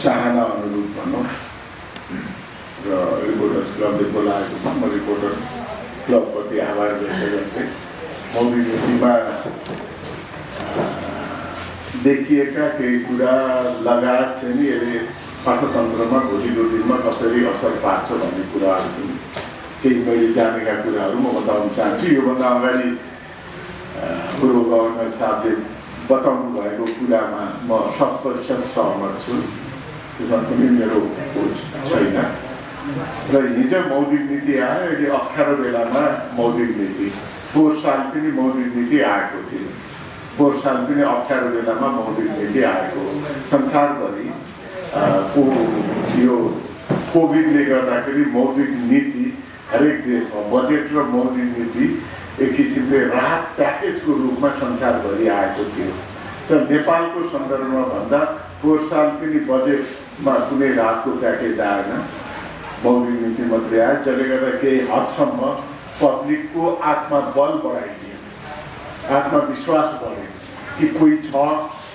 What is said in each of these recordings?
चाहना अनुरूप भनौँ र रिपोर्टर्स क्लबले बोलाएकोमा म रिपोर्टर्स क्लबप्रति आभार व्यक्त गर्दै मौलिक नीतिमा देखिएका केही कुरा लगायत चाहिँ नि यसले अर्थतन्त्रमा भोलिको दिनमा कसरी असर पार्छ भन्ने कुराहरू पनि केही मैले जानेका कुराहरू म बताउन चाहन्छु। योभन्दा अगाडि पूर्व गभर्नर साहबले बताउनु भएको कुरामा म 100% सहमत छु, त्यसमा कुनै मेरो खोज छैन। र हिजो मौलिक नीति आयो, अहिले अप्ठ्यारो बेलामा मौलिक नीति, पोहोर साल पनि मौलिक नीति आएको थियो, पोहोर साल पनि अप्ठ्यारो बेलामा मौलिक नीति आएको। संसारभरि यो कोभिडले गर्दाखेरि मौलिक नीति हरेक देशमा बजेट र मौलिक नीति एक किसिमले राहत प्याकेजको रूपमा संसारभरि आएको थियो। तर नेपालको सन्दर्भमा भन्दा पोहोर साल पनि बजेटमा कुनै राहतको प्याकेज आएन, मौलिक नीति मात्रै आयो, जसले गर्दा केही हदसम्म पब्लिकको आत्मबल बढाइदियो, आत्मविश्वास बढ्यो कि कोही छ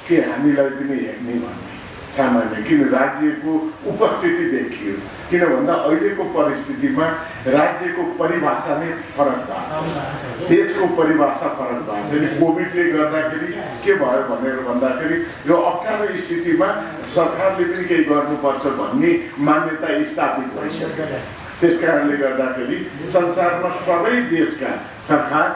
के हामीलाई पनि हेर्ने भन्ने सामान्य, किन राज्यको उपस्थिति देखियो। किन भन्दा अहिलेको परिस्थितिमा राज्यको परिभाषा नै फरक भएको छ, देशको परिभाषा फरक भएको छ। अनि कोभिडले गर्दाखेरि के भयो भनेर भन्दाखेरि यो अप्ठ्यारो स्थितिमा सरकारले पनि केही गर्नुपर्छ भन्ने मान्यता स्थापित भइसक्यो। त्यस कारणले गर्दाखेरि संसारमा सबै देशका सरकार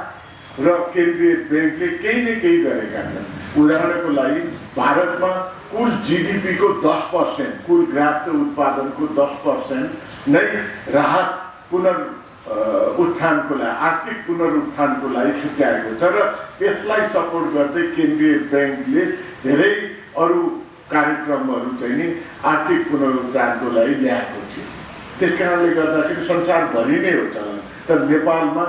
र केन्द्रीय ब्याङ्कले केही न केही गरेका छन्। उदाहरणको लागि भारतमा कुल जीडीपी को 10%, कुल ग्राह्य उत्पादनको 10% नै राहत पुनरुत्थानको लागि, आर्थिक पुनरुत्थानको लागि छुट्याएको छ र त्यसलाई सपोर्ट गर्दै केन्द्रीय ब्याङ्कले धेरै अरू कार्यक्रमहरू चाहिँ नि आर्थिक पुनरुत्थानको लागि ल्याएको थियो। त्यस कारणले गर्दाखेरि संसारभरि नै हो चलन, तर नेपालमा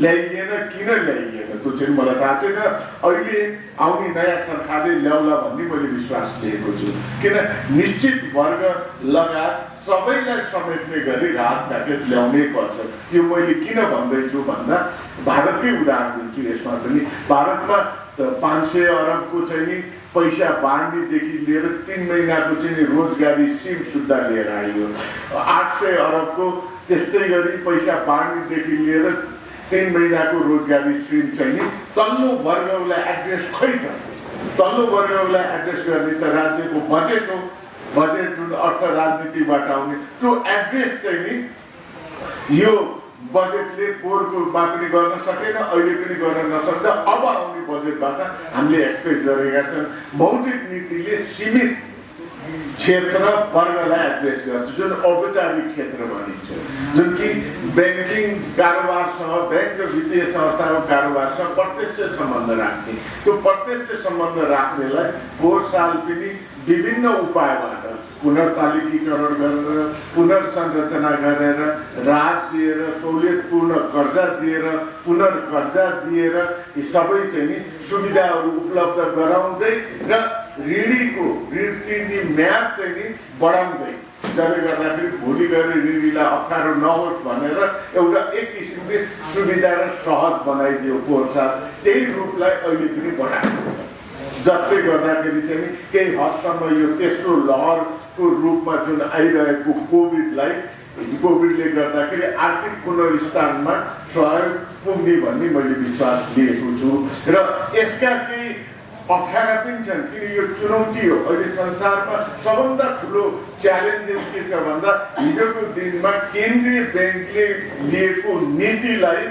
ल्याइएन। किन ल्याइएन त्यो चाहिँ मलाई थाहा छैन। अहिले आउने नयाँ सरकारले ल्याउला भन्ने मैले विश्वास लिएको छु, किन निश्चित वर्ग लगायत सबैलाई समेट्ने गरी राहत प्याकेज ल्याउनै पर्छ। यो मैले किन भन्दैछु भन्दा भारतकै उदाहरण दिन्छु। यसमा पनि भारतमा 500 अरबको चाहिँ नि पैसा बाँड्नेदेखि लिएर 3 महिनाको चाहिँ रोजगारी सिम सुविधा लिएर आइयो। 800 अरबको त्यस्तै गरी पैसा बाँड्नेदेखि लिएर 3 महिनाको रोजगारी स्किम चाहिँ नि तल्लो वर्गलाई एड्रेस खै त, तल्लो वर्गलाई एड्रेस गर्ने त राज्यको बजेट हो, बजेट अर्थ राजनीतिबाट आउने त्यो एड्रेस चाहिँ नि यो बजेटले पोहोरकोमा पनि गर्न सकेन, अहिले पनि गर्न नसक्दा अब आउने बजेटबाट हामीले एक्सपेक्ट गरेका छन्। मौलिक नीतिले सीमित क्षेत्र वर्गलाई एड्रेस गर्छ, जुन औपचारिक क्षेत्र भनिन्छ, जुन कि ब्याङ्किङ कारोबारसँग, ब्याङ्क र वित्तीय संस्थाको कारोबारसँग प्रत्यक्ष सम्बन्ध राख्ने। त्यो प्रत्यक्ष सम्बन्ध राख्नेलाई पोहोर साल पनि विभिन्न उपायबाट पुनर्तालिकीकरण गरेर, पुनर्संरचना गरेर, राहत दिएर, सहुलियतपूर्ण कर्जा दिएर, पुनर्कर्जा दिएर यी सबै चाहिँ नि सुविधाहरू उपलब्ध गराउँदै र ऋण तिर्ने म्याद चाहिँ नि बढाउँदै, जसले गर्दाखेरि भोलि गएर ऋणीलाई अप्ठ्यारो नहोस् भनेर एउटा एक किसिमले सुविधा र सहज बनाइदियो पोहोर साल। त्यही रूपलाई अहिले पनि बढाएको छ, जसले गर्दाखेरि चाहिँ नि केही हदसम्म यो तेस्रो लहरको रूपमा जुन आइरहेको कोभिडले गर्दाखेरि आर्थिक पुनर्स्थानमा सहयोग पुग्ने भन्ने मैले विश्वास लिएको छु। र यसका केही अप्ठ्यारा पनि छन्, किन यो चुनौती हो। अहिले संसारमा सबभन्दा ठुलो च्यालेन्जेस के छ भन्दा हिजोको दिनमा केन्द्रीय ब्याङ्कले लिएको नीतिलाई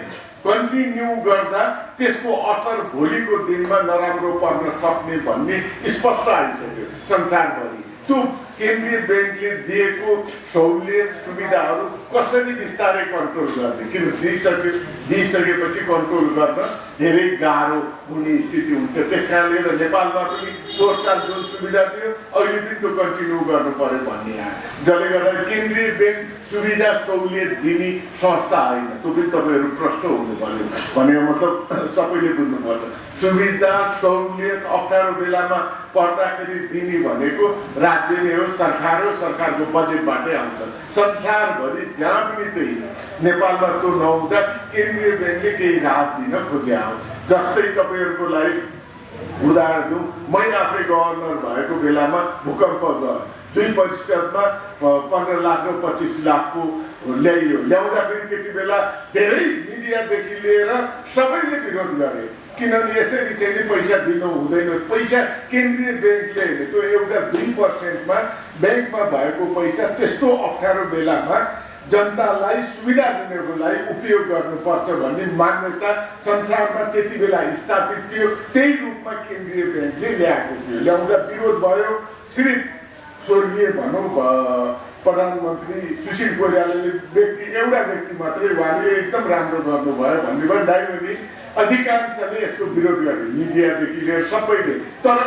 कन्टिन्यू गर्दा त्यसको असर भोलिको दिनमा नराम्रो पर्न सक्ने भन्ने स्पष्ट आइसक्यो संसारभरि। त्यो केन्द्रीय ब्याङ्कले दिएको सहुलियत सुविधाहरू कसरी बिस्तारै कन्ट्रोल गर्ने, किन दिइसकेपछि कन्ट्रोल गर्न धेरै गाह्रो हुने स्थिति हुन्छ। त्यस कारणले नेपालमा पनि पोहोर साल जुन सुविधा दियो अहिले पनि त्यो कन्टिन्यू गर्नु पर्यो भन्ने आयो, जसले गर्दा केन्द्रीय ब्याङ्क सुविधा सहुलियत दिने संस्था होइन। त्यो पनि तपाईँहरू प्रष्ट हुनु पर्यो भनेको मतलब सबैले बुझ्नुपर्छ। सुविधा सहुलियत अप्ठ्यारो बेलामा पर्दाखेरि दिने भनेको राज्य नै हो, सरकार हो, सरकारको बजेटबाटै आउँछ। संसारभरि जहाँ पनि त्यही, नेपालमा त्यो नहुँदा केन्द्रीय ब्याङ्कले केही राहत दिन खोजे हो। जस्तै तपाईँहरूको लागि उदाहरण दूँ, मै आफै गभर्नर भएको बेलामा भूकम्प गयो, 2%मा 15 लाख र 25 लाखको ल्याउँदाखेरि त्यति बेला धेरै मिडियादेखि लिएर सबैले विरोध गरे, किनभने यसरी चाहिँ पैसा दिनु हुँदैन। पैसा केन्द्रीय ब्याङ्कले त्यो एउटा 2%मा ब्याङ्कमा भएको पैसा त्यस्तो अप्ठ्यारो बेलामा जनतालाई सुविधा दिनको लागि उपयोग गर्नुपर्छ भन्ने मान्यता संसारमा त्यति बेला स्थापित थियो। त्यही रूपमा केन्द्रीय ब्याङ्कले ल्याएको थियो। ल्याउँदा विरोध भयो। सिर्फ स्वर्गीय भनौँ प्रधानमन्त्री सुशील कोइरालाले एउटा व्यक्ति मात्रै उहाँले एकदम राम्रो गर्नुभयो भन्ने भयो, डाइमनी अधिकांशले यसको विरोध गरे, मिडियादेखि लिएर सबैले। तर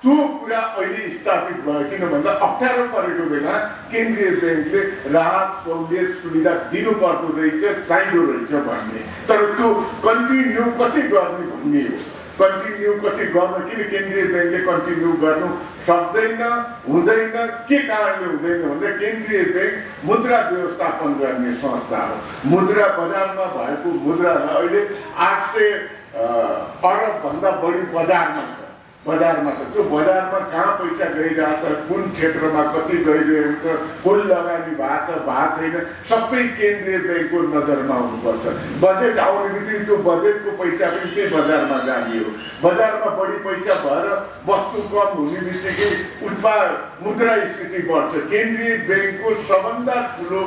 त्यो कुरा अहिले स्थापित भयो, किन भन्दा अप्ठ्यारो परेको बेला केन्द्रीय ब्याङ्कले राहत सहुलियत सुविधा दिनुपर्दो रहेछ, चाहिँदो रहेछ भन्ने। तर त्यो कन्टिन्यू कति गर्ने भन्ने हो, कन्टिन्यू कति गर्न, किन केन्द्रीय ब्याङ्कले कन्टिन्यू गर्नु सक्दैन, हुँदैन। के कारणले हुँदैन भन्दा केन्द्रीय ब्याङ्क मुद्रा व्यवस्थापन गर्ने संस्था हो। मुद्रा बजारमा भएको मुद्रालाई अहिले 800 अरबभन्दा बढी बजारमा छ। त्यो बजारमा कहाँ पैसा गइरहेछ, कुन क्षेत्रमा कति गइरहेको छ, कुन लगानी भएको छैन, सबै केन्द्रीय ब्याङ्कको नजरमा हुनुपर्छ। बजेट आउने बित्तिकै त्यो बजेटको पैसा पनि त्यही बजारमा जाने हो। बजारमा बढी पैसा भएर वस्तु कम हुने बित्तिकै मुद्रास्फीति बढ्छ। केन्द्रीय ब्याङ्कको सबभन्दा ठुलो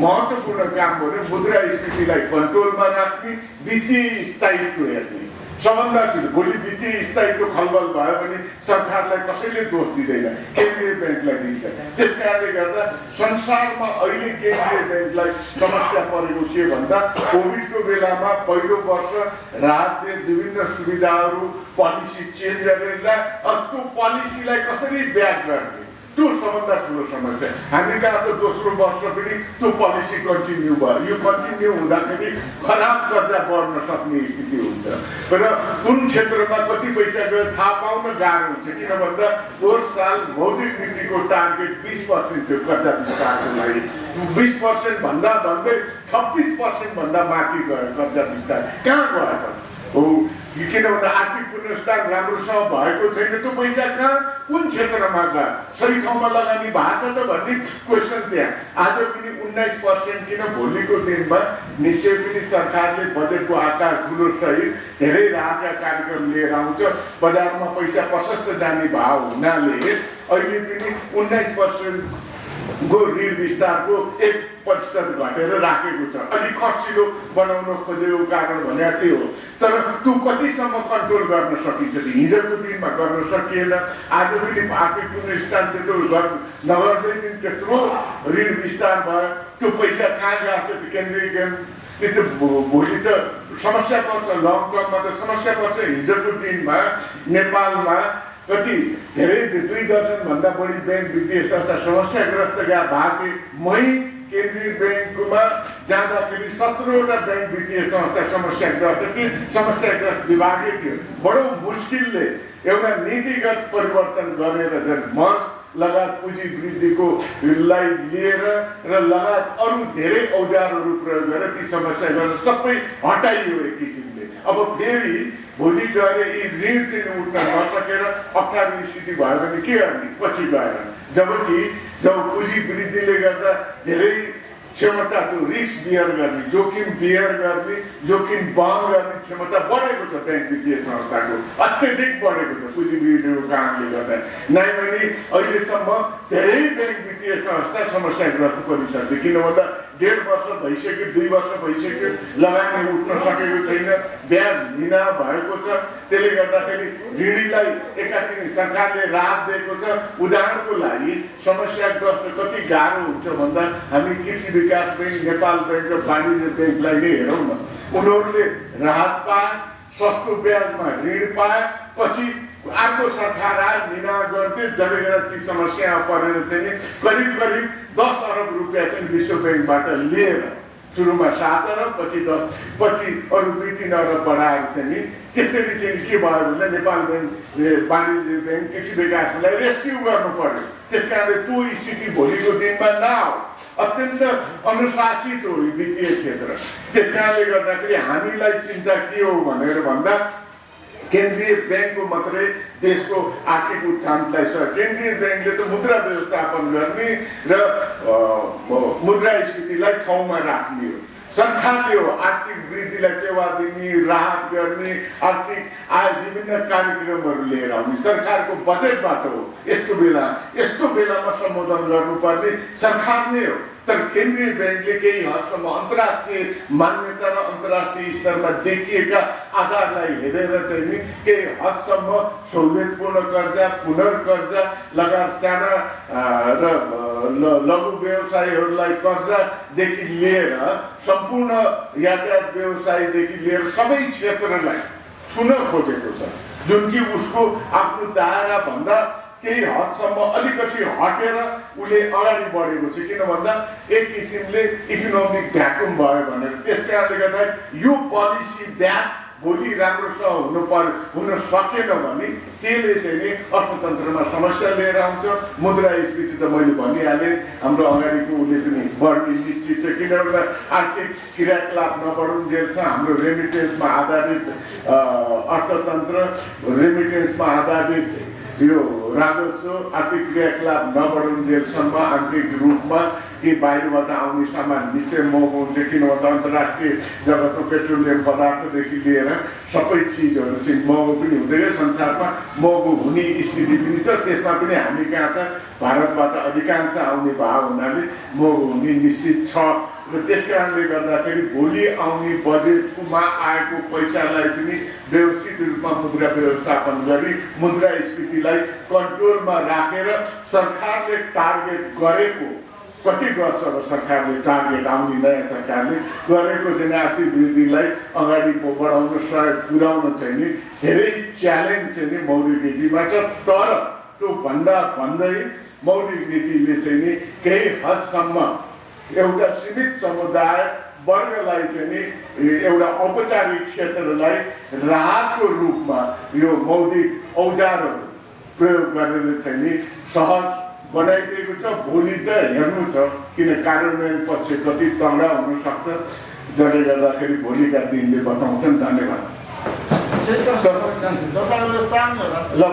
महत्त्वपूर्ण काम भने मुद्रास्फीतिलाई कन्ट्रोलमा राख्ने, वित्तीय स्थायित्व हेर्ने। सबभन्दा ठुलो भोलि वित्तीय स्थायित्व खलबल भयो भने सरकारलाई कसैले दोष दिँदैन, केन्द्रीय ब्याङ्कलाई दिन्छ। त्यस कारणले गर्दा संसारमा अहिले केन्द्रीय ब्याङ्कलाई समस्या परेको के भन्दा कोभिडको बेलामा पहिलो वर्ष राहतले विभिन्न सुविधाहरू पोलिसी चेन्ज गरेर त्यो पोलिसीलाई कसरी ब्याक गर्ने, त्यो सबभन्दा ठुलो समस्या। हामी कहाँ त दोस्रो वर्ष पनि त्यो पोलिसी कन्टिन्यू भयो। यो कन्टिन्यू हुँदाखेरि खराब कर्जा बढ्न सक्ने स्थिति हुन्छ र कुन क्षेत्रमा कति पैसा गयो थाहा पाउन गाह्रो हुन्छ। किन भन्दा पोहोर साल मौद्रिक नीतिको टार्गेट 20% थियो कर्जा विस्तारको लागि। 20% भन्दा भन्दै 26% भन्दा माथि गयो कर्जा विस्तार। कहाँ गयो त हो? किन भन्दा आर्थिक पुनर्स्थान राम्रोसँग भएको छैन। त्यो पैसा कहाँ कुन क्षेत्रमा गयो, सही ठाउँमा लगानी भएको छ त भन्ने क्वेसन त्यहाँ। आज पनि 19% किन भोलिको दिनमा निश्चय पनि सरकारले बजेटको आकार ठुलो सहित धेरै राहतका कार्यक्रम लिएर आउँछ। बजारमा पैसा प्रशस्त जाने भाव हुनाले अहिले पनि 19% को ऋण विस्तारको 1% घटेर राखेको छ। अलिक खसिलो बनाउन खोजेको कारण भने त्यही हो। तर त्यो कतिसम्म कन्ट्रोल गर्न सकिन्छ? हिजोको दिनमा गर्न सकिएन। आज पनि आर्थिक पुनर्स्थान त्यत्रो नगर्दै पनि त्यत्रो ऋण विस्तार भयो। त्यो पैसा कहाँ गएको छ? केन्द्रीय ब्याङ्कले त भोलि त समस्या पर्छ, लङ टर्ममा त समस्या पर्छ। हिजोको दिनमा नेपालमा कति धेरै 2 दर्जनभन्दा बढी ब्याङ्क वित्तीय संस्था समस्याग्रस्त भएको थिए। मै केन्द्रीय ब्याङ्कमा जाँदाखेरि 17वटा ब्याङ्क वित्तीय संस्था समस्याग्रस्त थिए। समस्याग्रस्त विभागै थियो। बडो मुस्किलले एउटा नीतिगत परिवर्तन गरेर झन् मर्ज लगायत पुँजी वृद्धिको लाई लिएर र लगायत अरू धेरै औजारहरू प्रयोग गरेर ती समस्याहरू सबै हटाइयो एक किसिमले। अब फेरि भोलि गएर यी ऋण चाहिँ उठ्न नसकेर अप्ठ्यारो स्थिति भयो भने के गर्ने पछि गएर? जबकि जब पुँजी वृद्धिले गर्दा धेरै क्षमता, त्यो रिस्क बियर गर्ने, जोखिम बियर गर्ने, जोखिम वहन गर्ने क्षमता बढेको छ ब्याङ्क वित्तीय संस्थाको, अत्यधिक बढेको छ पुँजी वृद्धिको कारणले गर्दा। नै भने अहिलेसम्म धेरै ब्याङ्क वित्तीय संस्था समस्याग्रस्त परिसक्यो। किन भन्दा 1.5 वर्ष भइसक्यो, 2 वर्ष भइसक्यो, लगानी उठ्न सकेको छैन, ब्याज भिना भएको छ। त्यसले गर्दाखेरि ऋणीलाई एकातिर सरकारले राहत दिएको छ। उदाहरणको लागि समस्याग्रस्त कति गाह्रो हुन्छ भन्दा हामी कृषि विकास ब्याङ्क, नेपाल ब्याङ्क र वाणिज्य ब्याङ्कलाई नै हेरौँ न। उनीहरूले राहत पाए, सस्तो ब्याजमा ऋण पाए, पछि अर्को सरकार आए मिना गर्थे, जसले गर्दा ती समस्या परेर चाहिँ करिब 10 अरब रुपियाँ चाहिँ विश्व ब्याङ्कबाट लिएर सुरुमा 7 अरब, पछि अरू 2-3 अरब बढाएर चाहिँ त्यसरी चाहिँ के भयो भने नेपाल ब्याङ्क, वाणिज्य ब्याङ्क, कृषि विकासलाई रेस्क्यु गर्नु पर्यो। त्यस कारणले त्यो स्थिति भोलिको दिनमा नआओ। अत्यन्त अनुशासित हो वित्तीय क्षेत्र। त्यस कारणले गर्दाखेरि हामीलाई चिन्ता के हो भनेर भन्दा केन्द्रीय ब्याङ्कको मात्रै देशको आर्थिक उत्थानलाई केन्द्रीय ब्याङ्कले त मुद्रा व्यवस्थापन गर्ने र मुद्रास्फीतिलाई ठाउँमा राख्ने हो। सरकारले हो आर्थिक वृद्धिलाई टेवा दिने, राहत गर्ने, आर्थिक आय विभिन्न कार्यक्रमहरू लिएर आउने सरकारको बजेटबाट हो। यस्तो बेलामा सम्बोधन गर्नुपर्ने सरकार नै हो। तर केन्द्रीय ब्याङ्कले केही हदसम्म अन्तर्राष्ट्रिय मान्यता र अन्तर्राष्ट्रिय स्तरमा देखिएका आधारलाई हेरेर चाहिँ नि केही हदसम्म सहुलियतपूर्ण कर्जा, पुनर्कर्जा लगायत साना र लघु व्यवसायहरूलाई कर्जादेखि लिएर सम्पूर्ण यातायात व्यवसायदेखि लिएर सबै क्षेत्रलाई छुन खोजेको छ, जुन कि उसको आफ्नो दायरा भन्दा केही हदसम्म अलिकति हटेर उसले अगाडि बढेको छ। किन भन्दा एक किसिमले इकोनोमिक भ्याकुम भयो भनेर। त्यस कारणले गर्दा यो पोलिसी ब्याक भोलि राम्रोसँग हुन सकेन भने त्यसले चाहिँ नि अर्थतन्त्रमा समस्या लिएर आउँछ। मुद्रास्फीति त मैले भनिहालेँ, हाम्रो अगाडिको उसले पनि बढ्ने निश्चित छ। किनभने आर्थिक क्रियाकलाप नबढुन्जेलसम्म हाम्रो रेमिटेन्समा आधारित अर्थतन्त्र, रेमिटेन्समा आधारित यो राजस्व आर्थिक क्रियाकलाप नबढुन्जेलसम्म आर्थिक रूपमा कि बाहिरबाट आउने सामान निश्चय महँगो हुन्छ। किन भन्दा अन्तर्राष्ट्रिय जगतमा पेट्रोलियम पदार्थदेखि लिएर सबै चिजहरू चाहिँ महँगो पनि हुँदैन, संसारमा महँगो हुने स्थिति पनि छ। त्यसमा पनि हामी कहाँ त भारतबाट अधिकांश आउने भाव हुनाले महँगो हुने निश्चित छ। र त्यस कारणले गर्दाखेरि भोलि आउने बजेटमा आएको पैसालाई पनि व्यवस्थित रूपमा मुद्रा व्यवस्थापन गरी मुद्रास्फीतिलाई कन्ट्रोलमा राखेर सरकारले टार्गेट गरेको कति गर्छ अब सरकारले टार्गेट आउने नयाँ सरकारले गरेको चाहिँ आर्थिक वृद्धिलाई अगाडि बढाउन सहयोग पुर्याउन चाहिँ नि धेरै च्यालेन्ज चाहिँ नि मौलिक नीतिमा छ। तर त्यो भन्दै मौलिक नीतिले चाहिँ नि केही हदसम्म एउटा सीमित समुदाय वर्गलाई चाहिँ नि एउटा औपचारिक क्षेत्रलाई राहतको रूपमा यो मौलिक औजारहरू प्रयोग गरेर चाहिँ नि सहज बनाइदिएको छ। भोलि त हेर्नु छ, किन कार्यान्वयन पक्ष कति तगडा हुनसक्छ, जसले गर्दाखेरि भोलिका दिनले बताउँछन्। धन्यवाद। ल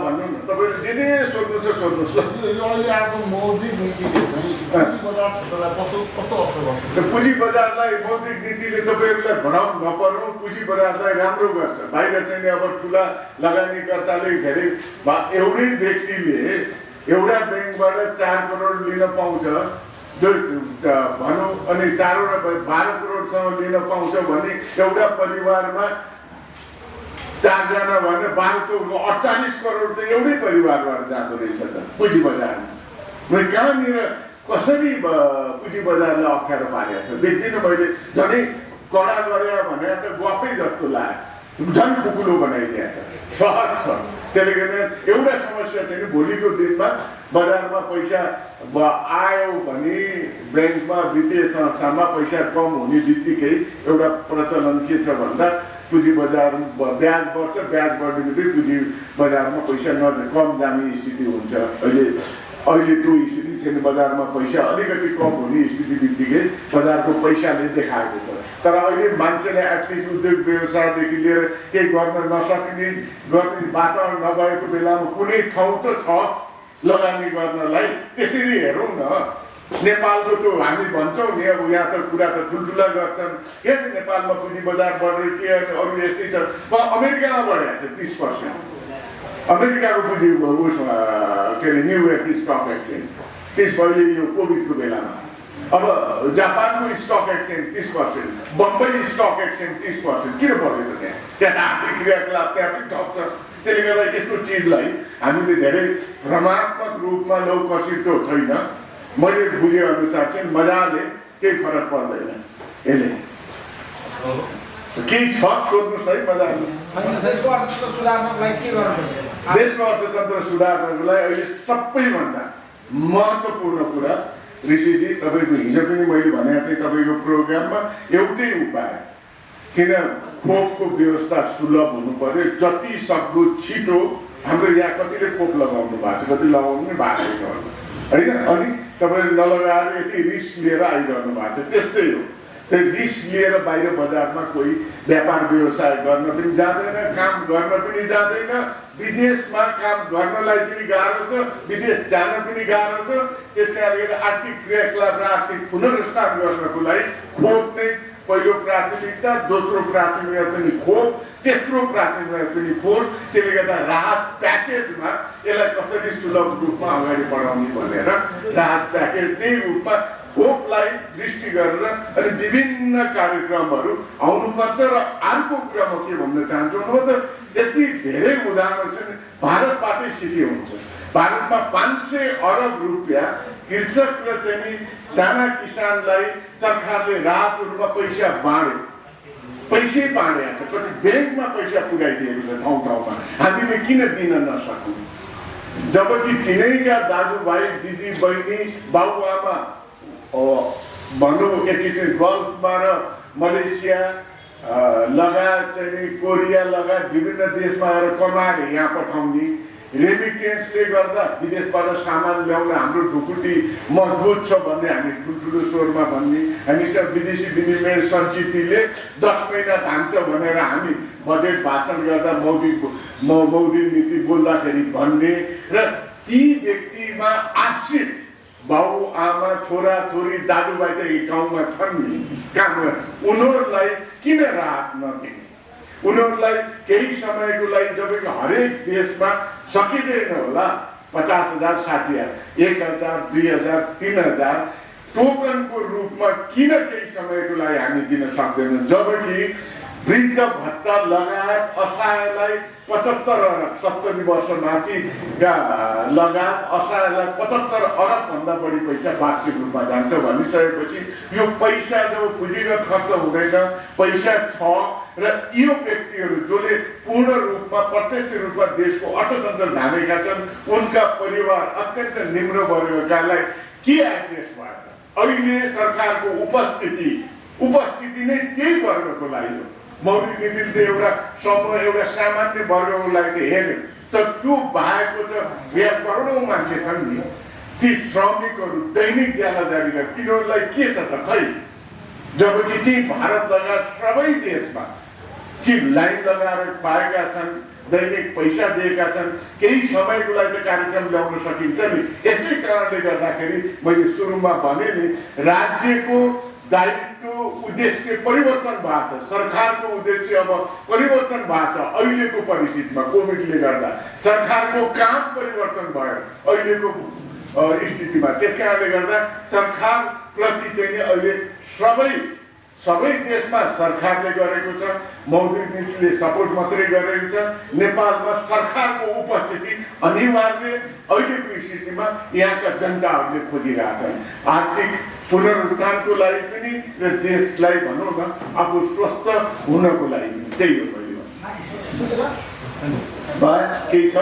भन्नु न, तपाईँले जे जे सोध्नु छ सोध्नुहोस्। अहिले आएको मौद्रिक नीतिले चाहिँ पुँजी बजार क्षेत्रलाई कस्तो असर गर्छ? पुँजी बजारलाई मौद्रिक नीतिले तपाईँहरूलाई भनाउँ नपर्नु, पुँजी बजारलाई राम्रो गर्छ। बाहिर चाहिँ अब ठुला लगानीकर्ताले धेरै एउटै व्यक्तिले एउटा ब्याङ्कबाट 4 करोड लिन पाउँछ भनौँ, अनि 12 करोडसम्म लिन पाउँछ भने एउटा परिवारमा 4 जना भने 12 चौको 48 करोड चाहिँ एउटै परिवारबाट जाँदो रहेछ त पुँजी बजारमा। कहाँनिर कसरी पुँजी बजारलाई अप्ठ्यारो पारेको छ देख्दिनँ मैले। झनै कडा गरे भने त गफै जस्तो लाग्यो, झन् कुकुलो बनाइदिएको छ, सहज छ। त्यसले गर्दा एउटा समस्या चाहिँ भोलिको दिनमा बजारमा पैसा आयो भने ब्याङ्कमा वित्तीय संस्थामा पैसा कम हुने बित्तिकै एउटा प्रचलन के छ भन्दा पुँजी बजार ब्याज बढ्छ, ब्याज बढ्ने बित्तिकै पुँजी बजारमा पैसा कम जाने स्थिति हुन्छ। अहिले त्यो स्थिति छैन। बजारमा पैसा अलिकति कम हुने स्थिति बित्तिकै बजारको पैसाले देखाएको छ। तर अहिले मान्छेले एटलिस्ट उद्योग व्यवसायदेखि लिएर केही गर्न नसक्ने गर्ने वातावरण नभएको बेलामा कुनै ठाउँ त छ लगानी गर्नलाई। त्यसरी हेरौँ न, नेपालको त्यो हामी भन्छौँ नि अब यहाँ त कुरा त ठुल्ठुला गर्छन्, के नेपालमा पुँजी बजार बढेर के अरू यस्तै छ। अमेरिकामा बढेको छ 30%। अमेरिकाको पुँजी के अरे न्युयोर्क स्टक एक्सचेन्ज 30 पहिले यो कोभिडको बेलामा। अब जापानको stock exchange 30%, Bombay stock exchange 30%। किन बढेको त्यहाँ त आर्थिक क्रियाकलाप त्यहाँ पनि ठप छ। त्यसले गर्दा यस्तो चिजलाई हामीले धेरै भ्रमात्मक रूपमा लौकसितो छैन। मैले बुझे अनुसार चाहिँ मजाले केही फरक पर्दैन। यसले केही छ सोध्नुहोस् है मजाले। देशको अर्थतन्त्र सुधार्नको लागि के गर्नुपर्छ? देशको अर्थतन्त्र सुधार्नको लागि अहिले सबैभन्दा महत्त्वपूर्ण कुरा ऋषिजी तपाईँको हिजो पनि मैले भनेको थिएँ तपाईँको प्रोग्राममा एउटै उपाय, किन खोपको व्यवस्था सुलभ हुनु पर्यो। जति सक्दो छिटो हाम्रो यहाँ कतिले खोप लगाउनु भएको छ, कति लगाउनु नै भएको छैन होइन। अनि तपाईँले नलगाएर यति रिस्क लिएर आइरहनु भएको छ। त्यस्तै हो त्यो रिस्क लिएर बाहिर बजारमा कोही व्यापार व्यवसाय गर्न पनि जाँदैन, काम गर्न पनि जाँदैन, विदेशमा काम गर्नलाई पनि गाह्रो छ, विदेश जान पनि गाह्रो छ। त्यस कारणले गर्दा आर्थिक क्रियाकलाप र आर्थिक पुनरुत्थान गर्नको लागि खोप नै पहिलो प्राथमिकता, दोस्रो प्राथमिकता पनि खोप, तेस्रो प्राथमिकता पनि खोप। त्यसले गर्दा राहत प्याकेजमा यसलाई कसरी सुलभ रूपमा अगाडि बढाउने भनेर राहत प्याकेज त्यही रूपमा खोपलाई दृष्टि गरेर अनि विभिन्न कार्यक्रमहरू आउनुपर्छ। र अर्को कुरा म के भन्न चाहन्छु म त यति धेरै उदाहरण छन्, भारतबाटै सिके हुन्छ। भारतमा 500 अरब रुपियाँ कृषक र चाहिँ साना किसानलाई सरकारले राहत रूपमा पैसा बाँड्यो, पैसै बाँडेको छ, कति ब्याङ्कमा पैसा पुर्याइदिएको छ ठाउँ ठाउँमा। हामीले किन दिन नसक्यौँ? जबकि तिनैका दाजुभाइ दिदी बहिनी बाबुआमा भनौँ एकैछिन गल्फमा र मलेसिया लगायत चाहिँ कोरिया लगायत विभिन्न देशमा गएर कमाएर यहाँ पठाउने, रेमिटेन्सले गर्दा विदेशबाट सामान ल्याउन हाम्रो ढुकुटी मजबुत छ भन्ने हामी ठुल्ठुलो स्वरमा भन्ने, हामीसँग विदेशी विनिमय सञ्चितले 10 महिना धान्छ भनेर हामी बजेट भाषण गर्दा मौद्रिक नीति बोल्दाखेरि भन्ने, र ती व्यक्तिमा आश्रित बाउ आमा छोरा छोरी दाजुभाइ चाहिँ गाउँमा छन् नि काम, उनीहरूलाई किन राहत नदिने? उनीहरूलाई केही समयको लागि, जबकि हरेक देशमा सकिँदैन होला 50,000 60,000 1,000 2,000 3,000 टोकनको रूपमा किन केही समयको लागि हामी दिन सक्दैनौँ? जबकि वृद्ध भत्ता लगायत असहायलाई 75 अरब 70 वर्ष माथिका लगायत असहायलाई 75 अरब भन्दा बढी पैसा वार्षिक रूपमा जान्छ भनिसकेपछि यो पैसा जब पुँजीगत खर्च हुँदैन, पैसा छ र यो व्यक्तिहरू जसले पूर्ण रूपमा प्रत्यक्ष रूपमा देशको अर्थतन्त्र धानेका छन्, उनका परिवार अत्यन्त निम्न वर्गकालाई के एड्रेस भएछ? अहिले सरकारको उपस्थिति नै त्यही वर्गको लागि हो। मौद्रिक नीतिले एउटा समूह एउटा सामान्य वर्गको लागि त हेर्यो, तर त्यो बाहेकको त यहाँ करोडौँ मान्छे छन् नि, ती श्रमिकहरू दैनिक ज्यालाजारी गर्छ, तिनीहरूलाई के छ त खै? जबकि ती भारत लगायत सबै देशमा कि लाइन लगाएर पाएका छन्, दैनिक पैसा दिएका छन्, केही समयको लागि त कार्यक्रम ल्याउन सकिन्छ नि। यसै कारणले गर्दाखेरि मैले सुरुमा भने नि, राज्यको दायित्व उद्देश्य परिवर्तन भएको छ, सरकारको उद्देश्य अब परिवर्तन भएको छ। अहिलेको परिस्थितिमा कोभिडले गर्दा सरकारको काम परिवर्तन भयो अहिलेको स्थितिमा। त्यस कारणले गर्दा सरकार प्रति चाहिँ अहिले सबै देशमा सरकारले गरेको छ, मौद्रिक नीतिले सपोर्ट मात्रै गरेको छ। नेपालमा सरकारको उपस्थिति अनिवार्य अहिलेको स्थितिमा यहाँका जनताहरूले खोजिरहेछन्, आर्थिक पुनरुत्थानको लागि पनि र देशलाई भनौँ न आफू स्वस्थ हुनको लागि पनि। त्यही हो पहिलो। केही छ?